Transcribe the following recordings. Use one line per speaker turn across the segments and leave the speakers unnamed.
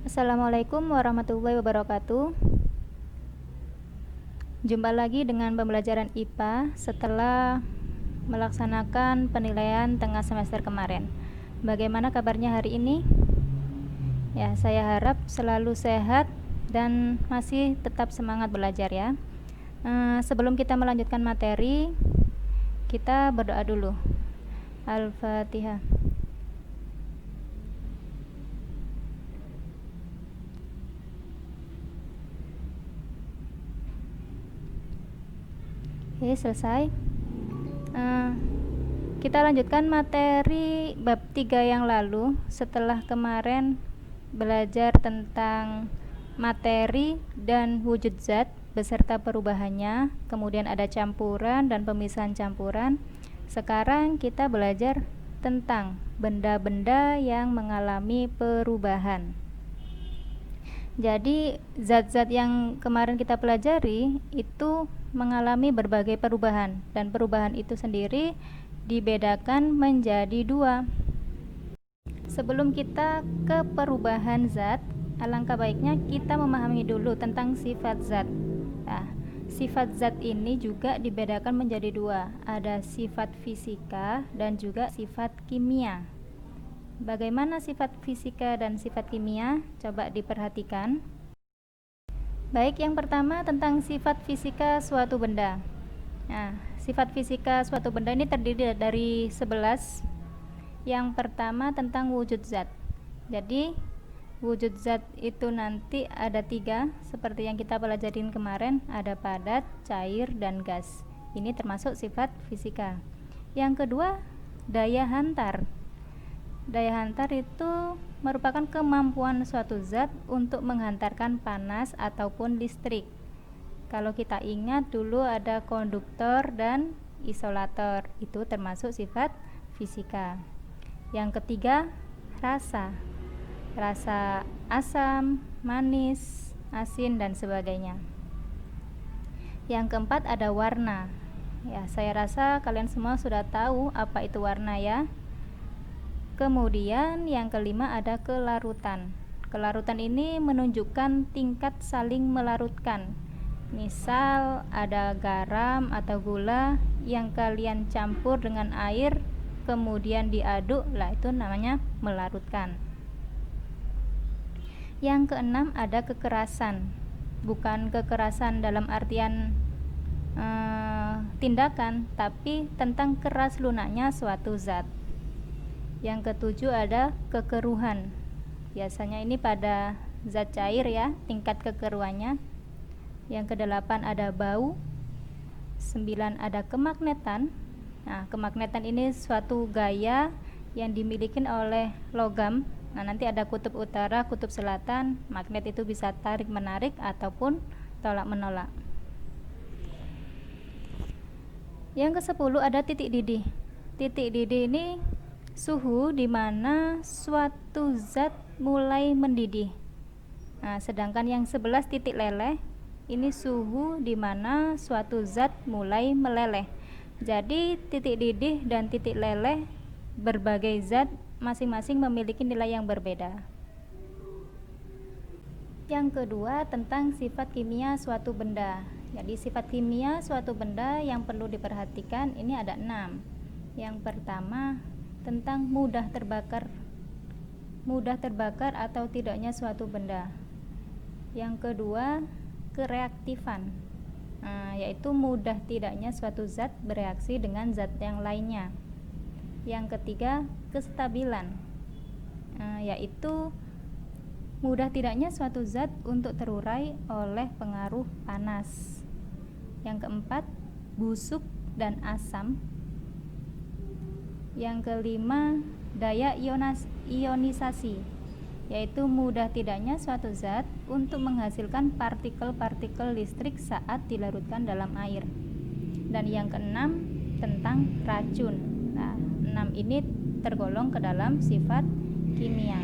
Assalamualaikum warahmatullahi wabarakatuh. Jumpa lagi dengan pembelajaran IPA setelah melaksanakan penilaian tengah semester kemarin. Bagaimana kabarnya hari ini? Ya, saya harap selalu sehat dan masih tetap semangat belajar ya. Sebelum kita melanjutkan materi, kita berdoa dulu. Al-Fatihah. Oke, selesai. Kita lanjutkan materi bab 3 yang lalu setelah kemarin belajar tentang materi dan wujud zat beserta perubahannya, kemudian ada campuran dan pemisahan campuran. Sekarang kita belajar tentang benda-benda yang mengalami perubahan. Jadi zat-zat yang kemarin kita pelajari itu mengalami berbagai perubahan, dan perubahan itu sendiri dibedakan menjadi dua. Sebelum kita ke perubahan zat, alangkah baiknya kita memahami dulu tentang sifat zat. Nah, sifat zat ini juga dibedakan menjadi dua, ada sifat fisika dan juga sifat kimia. Bagaimana sifat fisika dan sifat kimia? Coba diperhatikan. Baik, yang pertama tentang sifat fisika suatu benda. Nah, sifat fisika suatu benda ini terdiri dari 11. Yang pertama tentang wujud zat. Jadi, wujud zat itu nanti ada 3, seperti yang kita pelajarin kemarin, ada padat, cair, dan gas. Ini termasuk sifat fisika. Yang kedua, daya hantar. Daya hantar itu merupakan kemampuan suatu zat untuk menghantarkan panas ataupun listrik. Kalau kita ingat dulu ada konduktor dan isolator, itu termasuk sifat fisika. Yang ketiga, rasa. Rasa asam, manis, asin, dan sebagainya. Yang keempat ada warna. Ya, saya rasa kalian semua sudah tahu apa itu warna ya. Kemudian yang kelima ada kelarutan. Kelarutan ini menunjukkan tingkat saling melarutkan. Misal ada garam atau gula yang kalian campur dengan air kemudian diaduk, lah itu namanya melarutkan. Yang keenam ada kekerasan. Bukan kekerasan dalam artian tindakan, tapi tentang keras lunaknya suatu zat. Yang ketujuh ada kekeruhan. Biasanya ini pada zat cair ya, tingkat kekeruhannya. Yang kedelapan ada bau. 9 ada kemagnetan. Nah, kemagnetan ini suatu gaya yang dimiliki oleh logam. Nah, nanti ada kutub utara, kutub selatan. Magnet itu bisa tarik menarik ataupun tolak menolak. Yang ke-10 ada titik didih. Titik didih ini suhu di mana suatu zat mulai mendidih. Nah, sedangkan yang 11 titik leleh ini suhu di mana suatu zat mulai meleleh. Jadi titik didih dan titik leleh berbagai zat masing-masing memiliki nilai yang berbeda. Yang kedua tentang sifat kimia suatu benda. Jadi sifat kimia suatu benda yang perlu diperhatikan ini ada 6. Yang pertama tentang mudah terbakar atau tidaknya suatu benda. Yang kedua, kereaktifan, yaitu mudah tidaknya suatu zat bereaksi dengan zat yang lainnya. Yang ketiga, kestabilan, yaitu mudah tidaknya suatu zat untuk terurai oleh pengaruh panas. Yang keempat, busuk dan asam. Yang kelima, daya ionisasi, yaitu mudah tidaknya suatu zat untuk menghasilkan partikel-partikel listrik saat dilarutkan dalam air. Dan yang keenam, tentang racun. Nah, 6 ini tergolong ke dalam sifat kimia.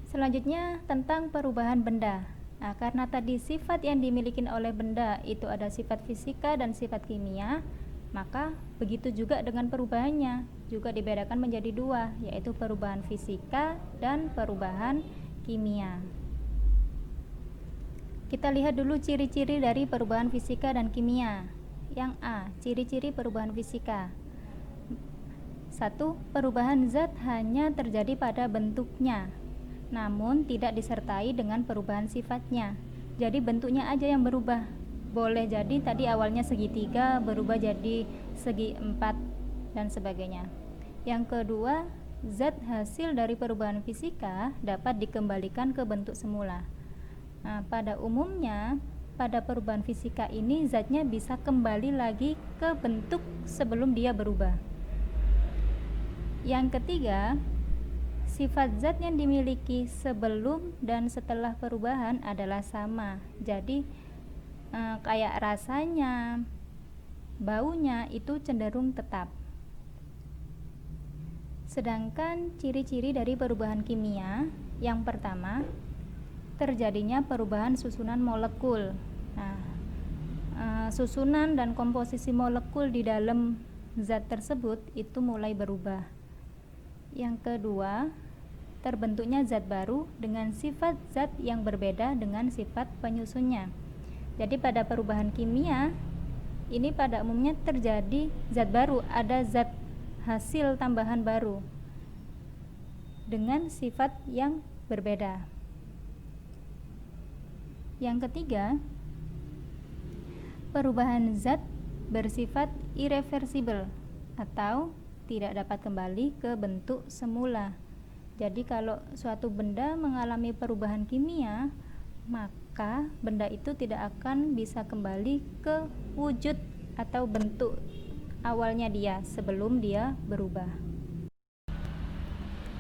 Selanjutnya tentang perubahan benda. Nah, karena tadi sifat yang dimiliki oleh benda itu ada sifat fisika dan sifat kimia, Maka begitu juga dengan perubahannya, juga dibedakan menjadi dua, yaitu perubahan fisika dan perubahan kimia. Kita lihat dulu ciri-ciri dari perubahan fisika dan kimia. Yang A, ciri-ciri perubahan fisika. 1. Perubahan zat hanya terjadi pada bentuknya, namun tidak disertai dengan perubahan sifatnya. Jadi bentuknya aja yang berubah. Boleh jadi tadi awalnya segitiga berubah jadi segi empat dan sebagainya. Yang kedua, zat hasil dari perubahan fisika dapat dikembalikan ke bentuk semula. Nah, pada umumnya pada perubahan fisika ini zatnya bisa kembali lagi ke bentuk sebelum dia berubah. Yang ketiga, sifat zat yang dimiliki sebelum dan setelah perubahan adalah sama. Jadi kayak rasanya, baunya itu cenderung tetap. Sedangkan ciri-ciri dari perubahan kimia, yang pertama, terjadinya perubahan susunan molekul. Nah, susunan dan komposisi molekul di dalam zat tersebut itu mulai berubah. Yang kedua, terbentuknya zat baru dengan sifat zat yang berbeda dengan sifat penyusunnya. Jadi pada perubahan kimia ini pada umumnya terjadi zat baru, ada zat hasil tambahan baru dengan sifat yang berbeda. Yang ketiga, perubahan zat bersifat irreversibel atau tidak dapat kembali ke bentuk semula. Jadi kalau suatu benda mengalami perubahan kimia, maka benda itu tidak akan bisa kembali ke wujud atau bentuk awalnya dia sebelum dia berubah.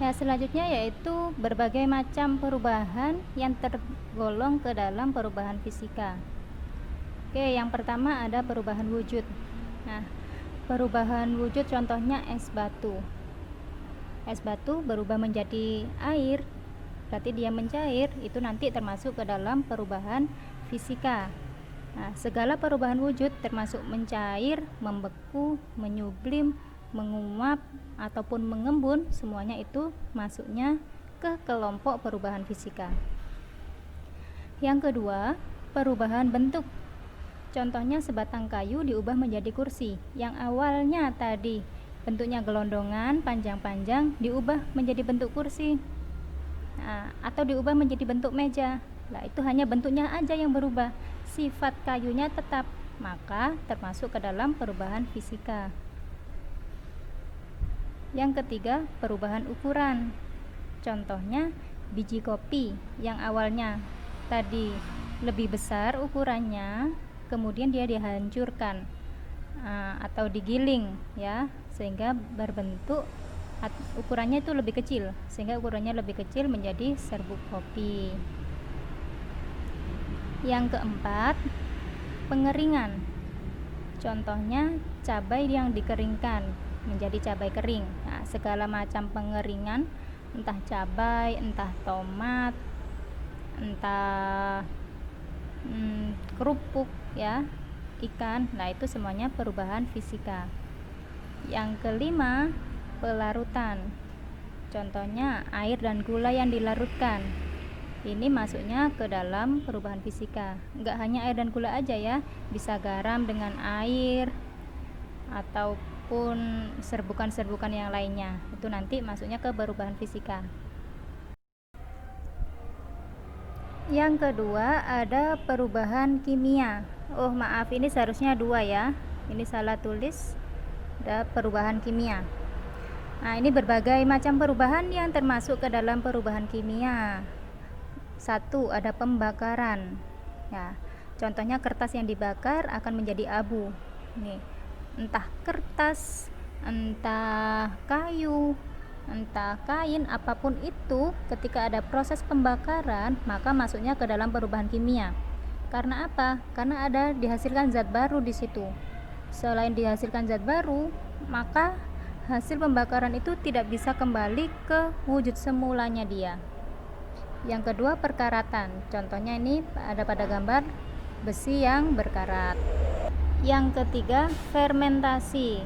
Ya, selanjutnya yaitu berbagai macam perubahan yang tergolong ke dalam perubahan fisika. Oke, yang pertama ada perubahan wujud. Nah, perubahan wujud contohnya es batu. Es batu berubah menjadi air, berarti dia mencair, itu nanti termasuk ke dalam perubahan fisika. Nah, segala perubahan wujud termasuk mencair, membeku, menyublim, menguap, ataupun mengembun, semuanya itu masuknya ke kelompok perubahan fisika. Yang kedua, perubahan bentuk. Contohnya sebatang kayu diubah menjadi kursi, yang awalnya tadi bentuknya gelondongan, panjang-panjang, diubah menjadi bentuk kursi. Nah, atau diubah menjadi bentuk meja. Nah, itu hanya bentuknya aja yang berubah, sifat kayunya tetap, maka termasuk ke dalam perubahan fisika. Yang ketiga, perubahan ukuran. Contohnya biji kopi yang awalnya tadi lebih besar ukurannya, kemudian dia dihancurkan atau digiling ya, sehingga berbentuk ukurannya itu lebih kecil, sehingga ukurannya lebih kecil menjadi serbuk kopi. Yang keempat, pengeringan. Contohnya cabai yang dikeringkan menjadi cabai kering. Nah, segala macam pengeringan, entah cabai, entah tomat, entah kerupuk ya, ikan. Nah, itu semuanya perubahan fisika. Yang kelima, pelarutan. Contohnya air dan gula yang dilarutkan. Ini masuknya ke dalam perubahan fisika. Enggak hanya air dan gula aja ya, bisa garam dengan air ataupun serbukan-serbukan yang lainnya. Itu nanti masuknya ke perubahan fisika. Yang kedua ada perubahan kimia. Oh maaf, ini seharusnya dua ya, ini salah tulis. Ada perubahan kimia. Nah, ini berbagai macam perubahan yang termasuk ke dalam perubahan kimia. 1. Ada pembakaran ya, contohnya kertas yang dibakar akan menjadi abu. Nih, entah kertas, entah kayu, entah kain, apapun itu, ketika ada proses pembakaran maka masuknya ke dalam perubahan kimia. Karena apa? Karena ada dihasilkan zat baru di situ. Selain dihasilkan zat baru, maka hasil pembakaran itu tidak bisa kembali ke wujud semulanya dia. Yang kedua, perkaratan. Contohnya ini ada pada gambar besi yang berkarat. Yang ketiga, fermentasi.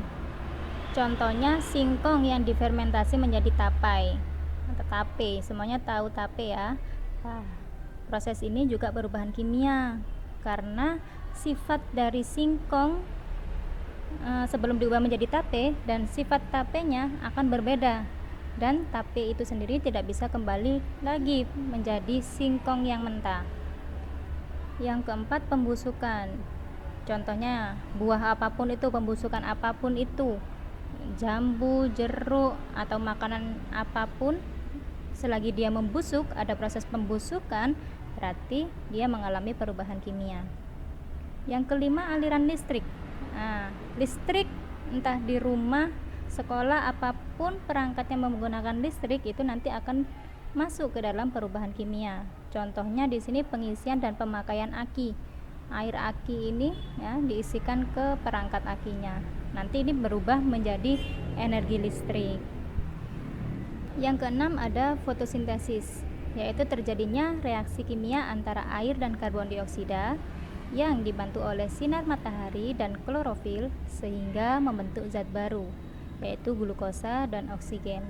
Contohnya singkong yang difermentasi menjadi tapai atau tape. Semuanya tahu tape ya. Nah, proses ini juga perubahan kimia karena sifat dari singkong sebelum diubah menjadi tape dan sifat tapenya akan berbeda, dan tape itu sendiri tidak bisa kembali lagi menjadi singkong yang mentah. Yang keempat, pembusukan. Contohnya buah apapun itu, pembusukan apapun itu, jambu, jeruk, atau makanan apapun, selagi dia membusuk, ada proses pembusukan, berarti dia mengalami perubahan kimia. Yang kelima, aliran listrik. Nah, listrik entah di rumah, sekolah, apapun perangkat yang menggunakan listrik itu nanti akan masuk ke dalam perubahan kimia. Contohnya di sini pengisian dan pemakaian aki. Air aki ini ya diisikan ke perangkat akinya. Nanti ini berubah menjadi energi listrik. Yang keenam ada fotosintesis, yaitu terjadinya reaksi kimia antara air dan karbon dioksida yang dibantu oleh sinar matahari dan klorofil sehingga membentuk zat baru, yaitu glukosa dan oksigen.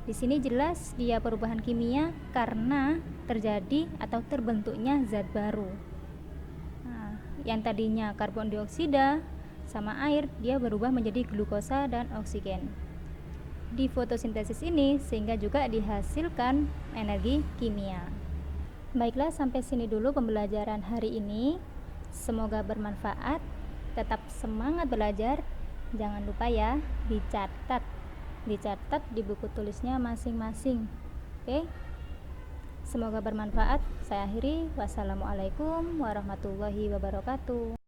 Di sini jelas dia perubahan kimia karena terjadi atau terbentuknya zat baru. Nah, yang tadinya karbon dioksida sama air, dia berubah menjadi glukosa dan oksigen di fotosintesis ini, sehingga juga dihasilkan energi kimia. Baiklah, sampai sini dulu pembelajaran hari ini. Semoga bermanfaat. Tetap semangat belajar. Jangan lupa ya, dicatat di buku tulisnya masing-masing. Oke? Semoga bermanfaat. Saya akhiri. Wassalamualaikum warahmatullahi wabarakatuh.